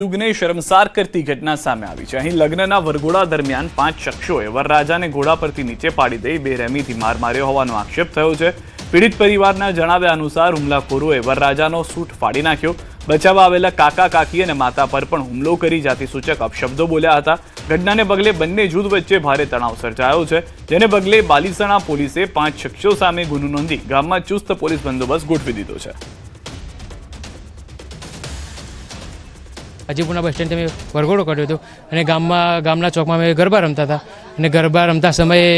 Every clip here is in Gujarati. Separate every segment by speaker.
Speaker 1: યુગને શર્મસાર કરતી ઘટના સામે આવી છે। અહીં લગ્નના વરઘોડા દરમિયાન 5 શખ્સોએ વરરાજાને ઘોડા પરથી નીચે પાડી દઈ બેરહેમીથી માર માર્યો હોવાનો આક્ષેપ થયો છે। પીડિત પરિવારના જણાવ્યા અનુસાર હુમલાખોરોએ વરરાજાનો સૂટ ફાડી નાખ્યો। બચાવવા આવેલા કાકા કાકી અને માતા પર પણ હુમલો કરી જાતિસૂચક અપશબ્દો બોલ્યા હતા। ઘટનાને પગલે બંને જૂથ વચ્ચે ભારે તણાવ સર્જાયો છે, જેને પગલે બાલીસણા પોલીસે 5 શખ્સો સામે ગુનો નોંધી ગામમાં ચુસ્ત પોલીસ બંદોબસ્ત ગોઠવી દીધો છે।
Speaker 2: હાજીપુરના બસ સ્ટેન્ડ અમે વરઘોડો કર્યો હતો અને ગામના ચોકમાં અમે ગરબા રમતા હતા અને ગરબા રમતા સમયે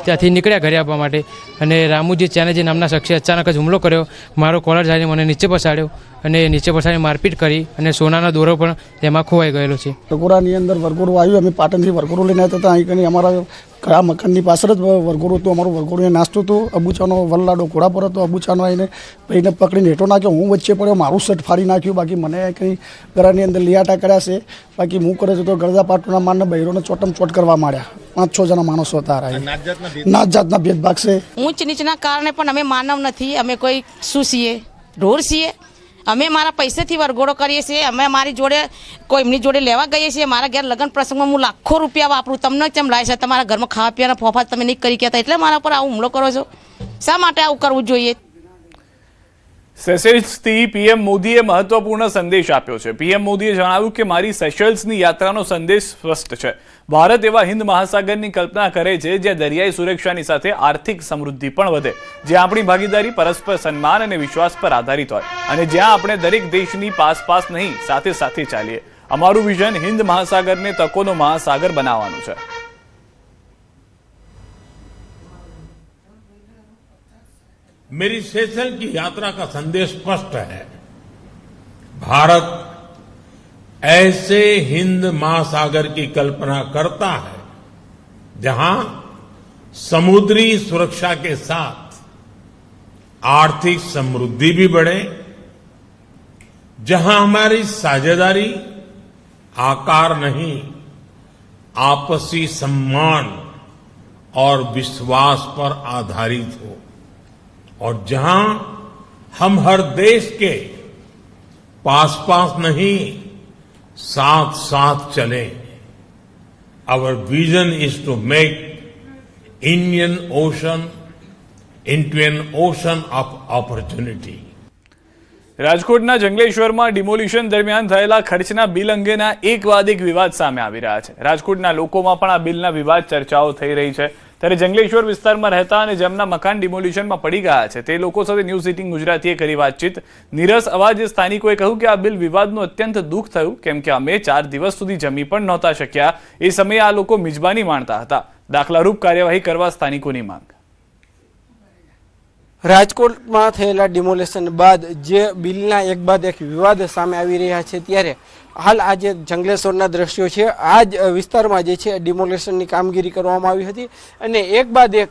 Speaker 2: ત્યાંથી નીકળ્યા ઘરે આવવા માટે અને રામુજી ચાનેજી નામના શખ્સે અચાનક જ હુમલો કર્યો। મારો કોલર જાઈને મને નીચે પછાડ્યો અને નીચે પછાડી મારપીટ કરી અને સોનાનો દોરો પણ તેમાં ખોવાઈ ગયેલો છે।
Speaker 3: વરઘોડાની અંદર વરઘોડું આવ્યું, અમે પાટણથી વરઘોડું લઈને આવતા હતા। અહીં કની અમારા ઘણા મકાનની પાછળ જ વરઘોડું હતું। અમારું વરઘોડું નાસ્તો હતો, અબુચાનો વલ્લાડો ઘોડા પર હતો। અબુચાનો આવીને ભાઈને પકડીને હેઠો નાખ્યો, હું વચ્ચે પડ્યો, મારું શર્ટ ફાડી નાખ્યું। બાકી મને કંઈ ઘરની અંદર લિયાટા કર્યા છે। બાકી હું કરે છે તો ગરદા પાટોના મારને બૈરોને ચોટમ ચોટ કરવા માંડ્યા। 5-6 જણા માણસો હતા। નાત જાતના ભેદભાવ છે।
Speaker 4: ઊંચ નીચના કારણે પણ અમે માનવ નથી, અમે કોઈ શું છીએ, ઢોર છીએ। અમે મારા પૈસાથી વરઘોડો કરીએ છીએ। અમે મારી જોડે કોઈ એમની જોડે લેવા ગઈએ છીએ। મારા ઘેર લગ્ન પ્રસંગમાં હું લાખો રૂપિયા વાપરું, તમને કેમ લાય છે? તમારા ઘરમાં ખાવા પીવાના ફોફા તમે નહીં કરી કહેતા, એટલે મારા પર આવું હુમલો કરો છો? શા માટે આવું કરવું જોઈએ?
Speaker 1: સેશેલ્સથી પીએમ મોદીએ મહત્વપૂર્ણ સંદેશ આપ્યો છે। પીએમ મોદીએ જણાવ્યું કે મારી સેશેલ્સની યાત્રાનો સંદેશ સ્પષ્ટ છે। ભારત એવા હિન્દ મહાસાગરની કલ્પના કરે છે જ્યાં દરિયાઈ સુરક્ષાની સાથે આર્થિક સમૃદ્ધિ પણ વધે, જ્યાં આપણી ભાગીદારી પરસ્પર સન્માન અને વિશ્વાસ પર આધારિત હોય અને જ્યાં આપણે દરેક દેશની પાસ નહીં સાથે સાથે ચાલીએ। અમારું વિઝન હિન્દ મહાસાગરને તકોનો મહાસાગર બનાવવાનું છે।
Speaker 5: मेरी सेशल की यात्रा का संदेश स्पष्ट है। भारत ऐसे हिंद महासागर की कल्पना करता है जहां समुद्री सुरक्षा के साथ आर्थिक समृद्धि भी बढ़े, जहां हमारी साझेदारी आकार नहीं आपसी सम्मान और विश्वास पर आधारित हो और जहां हम हर देश के पास नहीं साथ साथ चले। Our vision is to make Indian Ocean into an ocean of opportunity.
Speaker 1: રાજકોટના જંગલેશ્વરમાં ડિમોલિશન દરમિયાન થયેલા ખર્ચના બિલ અંગેના એક બાદ એક વિવાદ સામે આવી રહ્યા છે। રાજકોટના લોકોમાં પણ આ બિલના વિવાદ ચર્ચાઓ થઈ રહી છે। ત્યારે જંગલેશ્વર વિસ્તારમાં રહેતા અને જેમના મકાન ડિમોલિશનમાં પડી ગયા છે તે લોકો સાથે ન્યૂઝ 18 ગુજરાતીએ કરી વાતચીત। નીરસ અવાજે સ્થાનિકોએ કહ્યું કે આ બિલ વિવાદનું અત્યંત દુઃખ થયું, કેમ કે અમે 4 દિવસ સુધી જમી પણ નહોતા શક્યા। એ સમયે આ લોકો મિજબાની માણતા હતા। દાખલારૂપ કાર્યવાહી કરવા સ્થાનિકોની માંગ।
Speaker 6: રાજકોટમાં થયેલા ડિમોલેશન બાદ જે બિલના એક બાદ એક વિવાદ સામે આવી રહ્યા છે, ત્યારે હાલ આજે જંગલેશ્વરના દ્રશ્યો છે। આ જ વિસ્તારમાં જે છે ડિમોલેશનની કામગીરી કરવામાં આવી હતી અને એક બાદ એક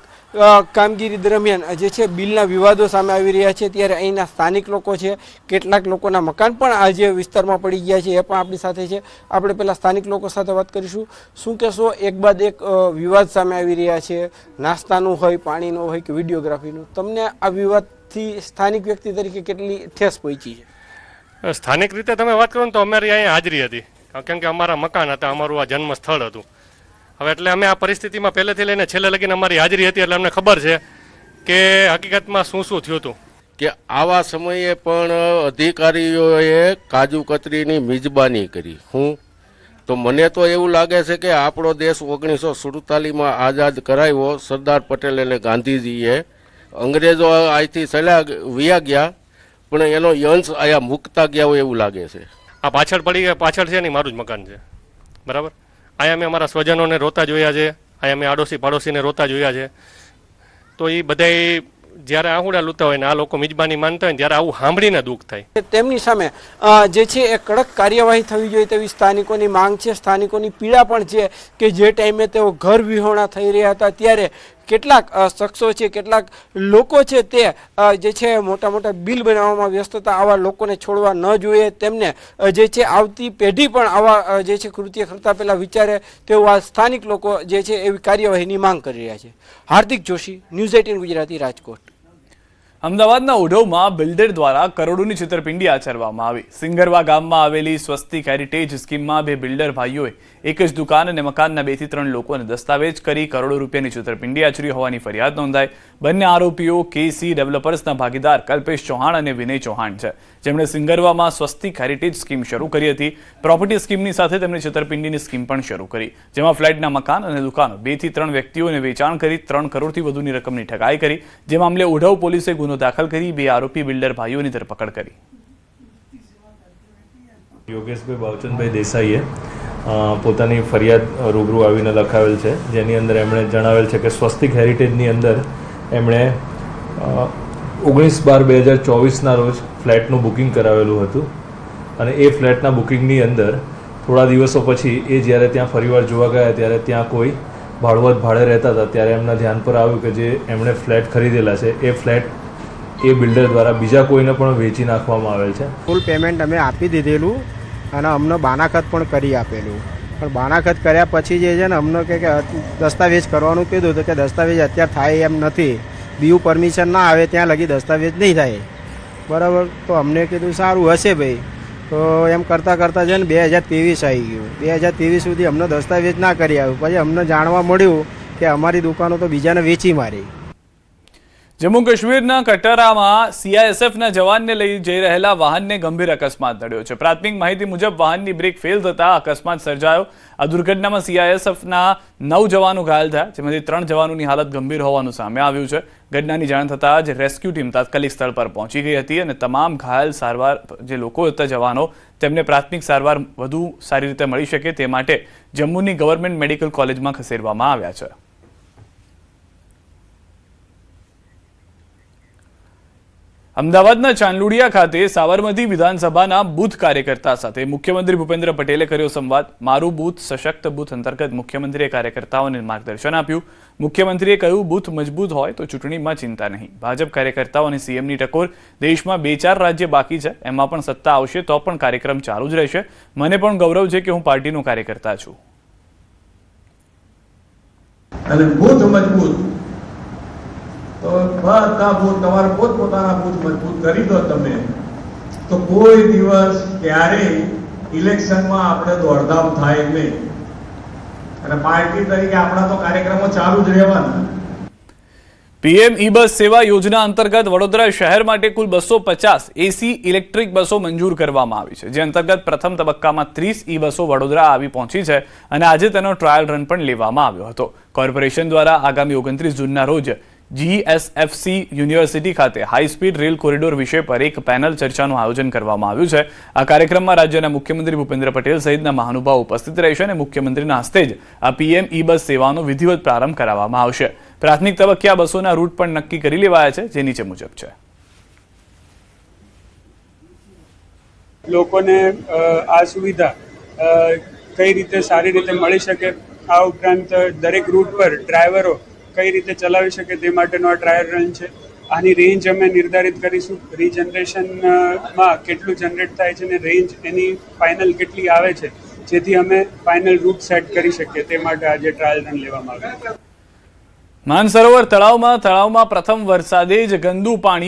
Speaker 6: કામગીરી દરમિયાન જે છે બિલના વિવાદો સામે આવી રહ્યા છે। ત્યારે અહીંના સ્થાનિક લોકો છે, કેટલાક લોકોના મકાન પણ આજે વિસ્તારમાં પડી ગયા છે, એ પણ આપણી સાથે છે। આપણે પહેલાં સ્થાનિક લોકો સાથે વાત કરીશું। શું કહેશો, એક બાદ એક વિવાદ સામે આવી રહ્યા છે, નાસ્તાનું હોય, પાણીનું હોય કે વિડીયોગ્રાફીનું, તમને આ વિવાદથી સ્થાનિક વ્યક્તિ તરીકે કેટલી ઠેસ પહોંચી છે?
Speaker 7: સ્થાનિક રીતે તમે વાત કરો ને તો અમારી અહીંયા હાજરી હતી, કેમ કે અમારા મકાન હતા, અમારું આ જન્મ સ્થળ હતું। હવે એટલે અમે આ પરિસ્થિતિમાં પહેલેથી લઈને છેલ્લે લગીને અમારી હાજરી હતી, એટલે અમને ખબર છે કે હકીકતમાં શું થયું હતું।
Speaker 8: કે આવા સમયે પણ અધિકારીઓએ કાજુ કતરીની મિજબાની કરી। હું તો મને તો એવું લાગે છે કે આપણો દેશ 1947માં આઝાદ કરાવ્યો સરદાર પટેલ અને ગાંધીજીએ। અંગ્રેજો અહીંથી ચાલ્યા વયા ગયા પણ એનો યંશ આયા મુકતા ગયા હોય એવું લાગે છે।
Speaker 7: આ પાછળ છે ને મારું જ મકાન છે, બરાબર। અહીંયા મેં અમારા સ્વજનોને રોતા જોયા છે, અહીંયા મેં આડોશી પાડોશીને રોતા જોયા છે। તો એ બધાય જ્યારે આહુડા લૂતા હોય ને આ લોકો મિજબાની માનતા હોય ને ત્યારે આવું સાંભળીને દુઃખ થાય।
Speaker 6: તેમની સામે જે છે એ કડક કાર્યવાહી થવી જોઈએ તેવી સ્થાનિકોની માંગ છે। સ્થાનિકોની પીડા પણ છે કે જે ટાઈમે તેઓ ઘર વિહોણા થઈ રહ્યા હતા ત્યારે કેટલાક શખ્સો છે, કેટલાક લોકો છે તે જે છે મોટા મોટા બિલ બનાવવામાં વ્યસ્ત હતા। આવા લોકોને છોડવા ન જોઈએ, તેમને જે છે આવતી પેઢી પણ આવા જે છે કૃત્ય કરતા પહેલા વિચારે તેવું આ સ્થાનિક લોકો જે છે એવી કાર્યવાહીની માંગ કરી રહ્યા છે। હાર્દિક જોશી, ન્યૂઝ 18 ગુજરાતી, રાજકોટ।
Speaker 1: અમદાવાદના ઓઢવમાં બિલ્ડર દ્વારા કરોડોની છેતરપિંડી આચરવામાં આવી. સિંગરવા ગામમાં આવેલી સ્વસ્તિક હેરિટેજ સ્કીમમાં બે બિલ્ડર ભાઈઓએ એક જ દુકાન અને મકાનના 2 થી 3 લોકોને દસ્તાવેજ કરી કરોડો રૂપિયાની છેતરપિંડી આચરી હોવાની ફરિયાદ નોંધાઈ. બંને આરોપીઓ કેસી ડેવલપર્સના ભાગીદાર કલ્પેશ ચૌહાણ અને વિનય ચૌહાણ છે, જેમણે સિંગરવામાં સ્વસ્તિક હેરિટેજ સ્કીમ શરૂ કરી હતી. પ્રોપર્ટી સ્કીમની સાથે તેમણે છેતરપિંડીની સ્કીમ પણ શરૂ કરી, જેમાં ફ્લેટના મકાન અને દુકાનો 2 થી 3 વ્યક્તિઓને વેચાણ કરી 3 કરોડથી વધુની રકમની ઠગાઈ કરી. જે મામલે ઓઢવ પોલીસે ગુનો દાખલ કરી 2 આરોપી બિલ્ડર ભાઈઓની ધરપકડ કરી.
Speaker 9: યોગેશભાઈ બાવચંદભાઈ દેસાઈએ પોતાની ફરિયાદ રૂબરૂ આવીને લખાવેલ છે, જેની અંદર એમણે જણાવેલ છે કે સ્વસ્તિક હેરિટેજની અંદર એમણે 19/12/2024ના રોજ ફ્લેટનું બુકિંગ કરાવેલું હતું અને એ ફ્લેટના બુકિંગની અંદર થોડા દિવસો પછી એ જ્યારે ત્યાં ફરીવાર જોવા ગયા ત્યારે ત્યાં કોઈ ભાડુઆત ભાડે રહેતા હતા, ત્યારે એમના ધ્યાન પર આવ્યું કે જે એમણે ફ્લેટ ખરીદેલા છે એ ફ્લેટ એ બિલ્ડર દ્વારા બીજા કોઈને પણ વેચી નાખવામાં આવેલ છે.
Speaker 6: ફૂલ પેમેન્ટ અમે આપી દીધેલું અને અમને બાનાખત પણ કરી આપેલું, પણ બાનાખત કર્યા પછી જે છે ને અમને કે દસ્તાવેજ કરવાનું કીધું તો કે દસ્તાવેજ અત્યારે થાય એમ નથી, બીયુ પરમિશન ના આવે ત્યાં લગી દસ્તાવેજ નહીં થાય. બરાબર, તો અમને કીધું સારું હશે ભાઈ. તો એમ કરતાં કરતાં છે ને 2023 આવી ગયું. 2023 સુધી અમને દસ્તાવેજ ના કરી આવ્યું. પછી અમને જાણવા મળ્યું કે અમારી દુકાનો તો બીજાને વેચી મારી.
Speaker 1: જમ્મુ કાશ્મીરના કટરામાં સીઆઈએસએફના જવાનને લઈ જઈ રહેલા વાહનને ગંભીર અકસ્માત નડ્યો છે. પ્રાથમિક માહિતી મુજબ વાહનની બ્રેક ફેલ થતા અકસ્માત સર્જાયો. આ દુર્ઘટનામાં સીઆઈએસએફના 9 જવાનો ઘાયલ થયા, જેમાંથી 3 જવાનોની હાલત ગંભીર હોવાનું સામે આવ્યું છે. ઘટનાની જાણ થતાં જ રેસ્ક્યુ ટીમ તાત્કાલિક સ્થળ પર પહોંચી ગઈ હતી અને તમામ ઘાયલ સારવાર જે લોકો હતા જવાનો તેમને પ્રાથમિક સારવાર વધુ સારી રીતે મળી શકે તે માટે જમ્મુની ગવર્મેન્ટ મેડિકલ કોલેજમાં ખસેડવામાં આવ્યા છે. અમદાવાદના ચાંદલોડિયા ખાતે સાબરમતી વિધાનસભાના બૂથ કાર્યકર્તા સાથે મુખ્યમંત્રી ભૂપેન્દ્ર પટેલે કર્યો સંવાદ. મારું બૂથ સશક્ત બૂથ અંતર્ગત મુખ્યમંત્રીએ કાર્યકર્તાઓને માર્ગદર્શન આપ્યું. મુખ્યમંત્રીએ કહ્યું, બૂથ મજબૂત હોય તો ચૂંટણીમાં ચિંતા નહીં. ભાજપ કાર્યકર્તાઓ અને સીએમની ટકોર. દેશમાં 2-4 રાજ્ય બાકી છે, એમાં પણ સત્તા આવશે તો પણ કાર્યક્રમ ચાલુ જ રહેશે. મને પણ ગૌરવ છે કે હું પાર્ટીનો કાર્યકર્તા છું.
Speaker 10: અને બૂથ મજબૂત તો બધા બૂથ તમારા પોતપોતાના બૂથ મજબૂત કરી દો તમે, તો કોઈ દિવસ ક્યારેય ઇલેક્શનમાં આપણે દોડધામ થાય નહીં અને પાર્ટી તરીકે આપણા તો કાર્યક્રમો ચાલુ જ રહેવાના.
Speaker 1: પીએમ ઈ બસ સેવા યોજના અંતર્ગત વડોદરા શહેર માટે કુલ 250 એસી ઇલેક્ટ્રિક બસો મંજૂર કરવામાં આવી છે, જે અંતર્ગત પ્રથમ તબક્કામાં 30 ઈ બસો વડોદરા આવી પહોંચી છે અને આજે તેનો ટ્રાયલ રન પણ લેવામાં આવ્યો હતો. કોર્પોરેશન દ્વારા આગામી 29 જૂનના રોજ જીએસએફસી યુનિવર્સિટી ખાતે હાઈ સ્પીડ રેલ કોરિડોર વિષય પર એક પેનલ ચર્ચાનું આયોજન કરવામાં આવ્યું છે. આ કાર્યક્રમમાં રાજ્યના મુખ્યમંત્રી ભૂપેન્દ્ર પટેલ સહિતના મહાનુભાવો ઉપસ્થિત રહેશે અને મુખ્યમંત્રીના હસ્તે જ આ પીએમ ઈ બસ સેવાનો વિધિવત પ્રારંભ કરાવવામાં આવશે. પ્રાથમિક તબક્કે આ બસોના રૂટ પણ નક્કી કરી લેવાયા છે, જે નીચે મુજબ છે.
Speaker 11: લોકોને આ સુવિધા કઈ રીતે સારી રીતે મળી શકે, આ ઉપરાંત દરેક રૂટ પર ડ્રાઈવરો કઈ રીતે ચલાવી શકે તે માટેનો આ ટ્રાયલ રન છે. આની રેન્જ અમે નિર્ધારિત કરીશું. રીજનરેશનમાં કેટલું જનરેટ થાય છે અને રેન્જ એની ફાઇનલ કેટલી આવે છે, જેથી અમે ફાઇનલ રૂટ સેટ કરી શકીએ તે માટે આજે ટ્રાયલ રન લેવામાં આવ્યું.
Speaker 1: માનસરોવર તળાવમાં પ્રથમ વરસાદે જ ગંદુ પાણી